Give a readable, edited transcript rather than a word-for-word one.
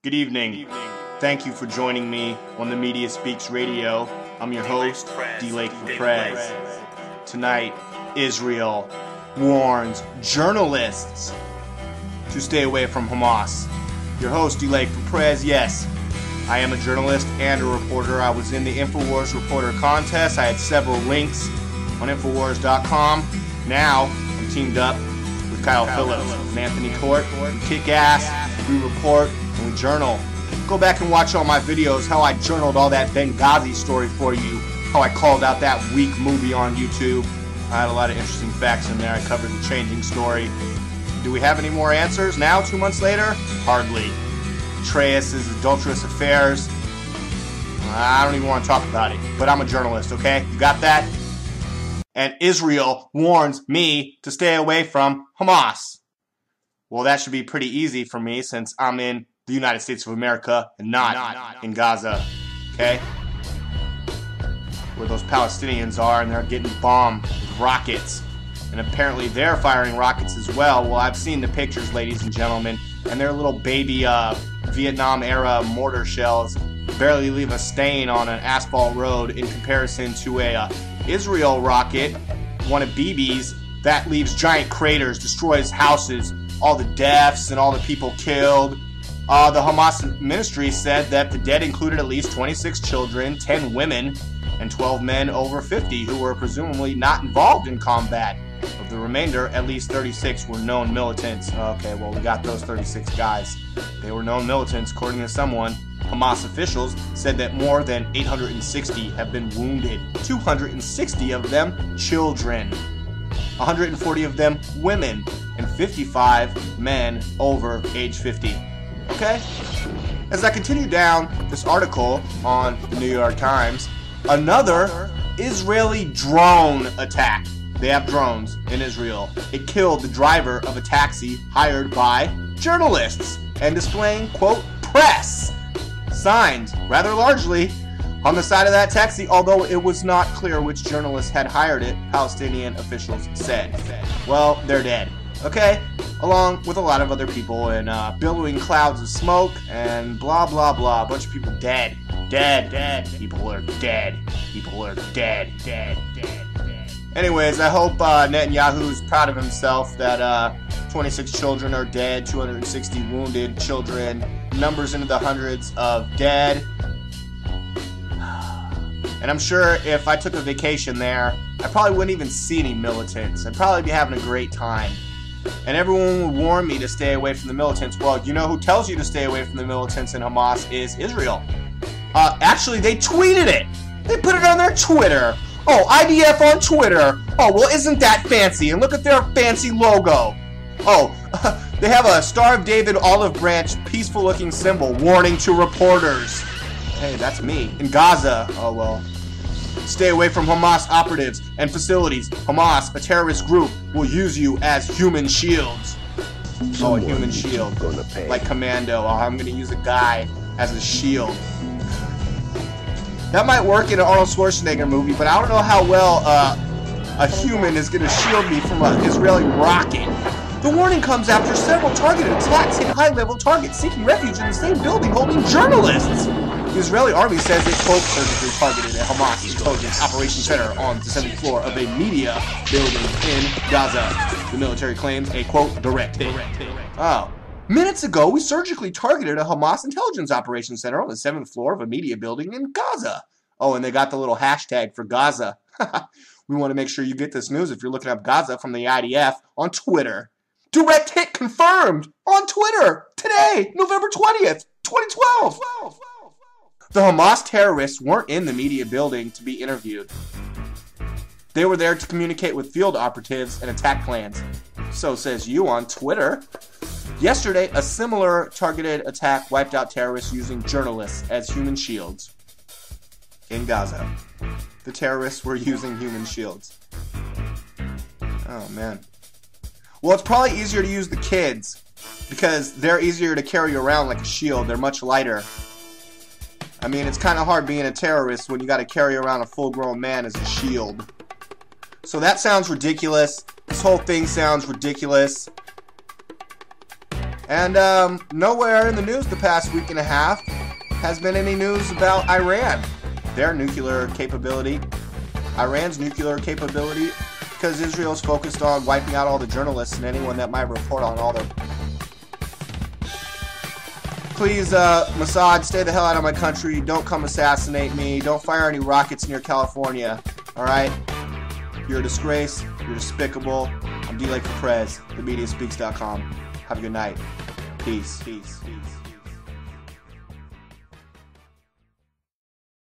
Good evening. Thank you for joining me on TheMediaSpeaks RADIO. I'm your host, DLAKE for PREZ. Tonight, Israel warns journalists to stay away from Hamas. Your host, DLAKE for PREZ. Yes, I am a journalist and a reporter. I was in the InfoWars reporter contest. I had several links on Infowars.com. Now, I'm teamed up with Kyle Phillips and Anthony Court. We kick ass, we report, and we journal. Go back and watch all my videos, how I journaled all that Benghazi story for you, how I called out that weak movie on YouTube. I had a lot of interesting facts in there. I covered the changing story. Do we have any more answers now, 2 months later? Hardly. Atreus' adulterous affairs. I don't even want to talk about it, but I'm a journalist, okay? You got that? And Israel warns me to stay away from Hamas. Well, that should be pretty easy for me since I'm in the United States of America and not in Gaza, okay? Where those Palestinians are, and they're getting bombed with rockets. And apparently they're firing rockets as well. Well, I've seen the pictures, ladies and gentlemen, and their little baby Vietnam-era mortar shells barely leave a stain on an asphalt road in comparison to a Israel rocket, one of Bibi's, that leaves giant craters, destroys houses, all the deaths and all the people killed. The Hamas ministry said that the dead included at least 26 children, 10 women, and 12 men over 50 who were presumably not involved in combat. Of the remainder, at least 36 were known militants. Okay, well, we got those 36 guys. They were known militants, according to someone. Hamas officials said that more than 860 have been wounded. 260 of them children. 140 of them women. And 55 men over age 50. Okay? As I continue down this article on the New York Times, another Israeli drone attack. They have drones in Israel. It killed the driver of a taxi hired by journalists and displaying, quote, press signs rather largely on the side of that taxi, although it was not clear which journalist had hired it, Palestinian officials said. Well, they're dead, okay? Along with a lot of other people and billowing clouds of smoke and blah, blah, blah. A bunch of people dead. Dead. People are dead. People are dead. Anyways, I hope Netanyahu's proud of himself that 26 children are dead, 260 wounded children, numbers into the hundreds of dead. And I'm sure if I took a vacation there, I probably wouldn't even see any militants. I'd probably be having a great time. And everyone would warn me to stay away from the militants. Well, you know who tells you to stay away from the militants in Hamas is Israel. Actually, they tweeted it. They put it on their Twitter. Oh, IDF on Twitter. Oh, well, isn't that fancy? And look at their fancy logo. Oh, they have a Star of David olive branch, peaceful-looking symbol, warning to reporters. Hey, that's me. In Gaza. Oh, well. Stay away from Hamas operatives and facilities. Hamas, a terrorist group, will use you as human shields. Oh, a human shield. Like Commando. Oh, I'm going to use a guy as a shield. That might work in an Arnold Schwarzenegger movie, but I don't know how well a human is going to shield me from an Israeli rocket. The warning comes after several targeted attacks hit high-level targets seeking refuge in the same building holding journalists. The Israeli army says it, quote, surgically targeted a Hamas intelligence operations center on the 7th floor of a media building in Gaza. The military claims a, quote, direct hit. Oh. Minutes ago, we surgically targeted a Hamas intelligence operations center on the 7th floor of a media building in Gaza. Oh, and they got the little hashtag for Gaza. We want to make sure you get this news if you're looking up Gaza from the IDF on Twitter. Direct hit confirmed on Twitter today, November 20th, 2012. The Hamas terrorists weren't in the media building to be interviewed. They were there to communicate with field operatives and attack plans. So says you on Twitter. Yesterday, a similar targeted attack wiped out terrorists using journalists as human shields in Gaza. The terrorists were using human shields. Oh, man. Well, it's probably easier to use the kids because they're easier to carry around like a shield. They're much lighter. I mean, it's kind of hard being a terrorist when you got to carry around a full-grown man as a shield. So that sounds ridiculous. This whole thing sounds ridiculous. And nowhere in the news the past week and a half has been any news about Iran, their nuclear capability, Iran's nuclear capability, because Israel's focused on wiping out all the journalists and anyone that might report on all their... Please, Mossad, stay the hell out of my country. Don't come assassinate me. Don't fire any rockets near California. Alright? You're a disgrace. You're despicable. I'm DLAKE for PREZ. TheMediaSpeaks.com. Have a good night. Peace. Peace. Peace.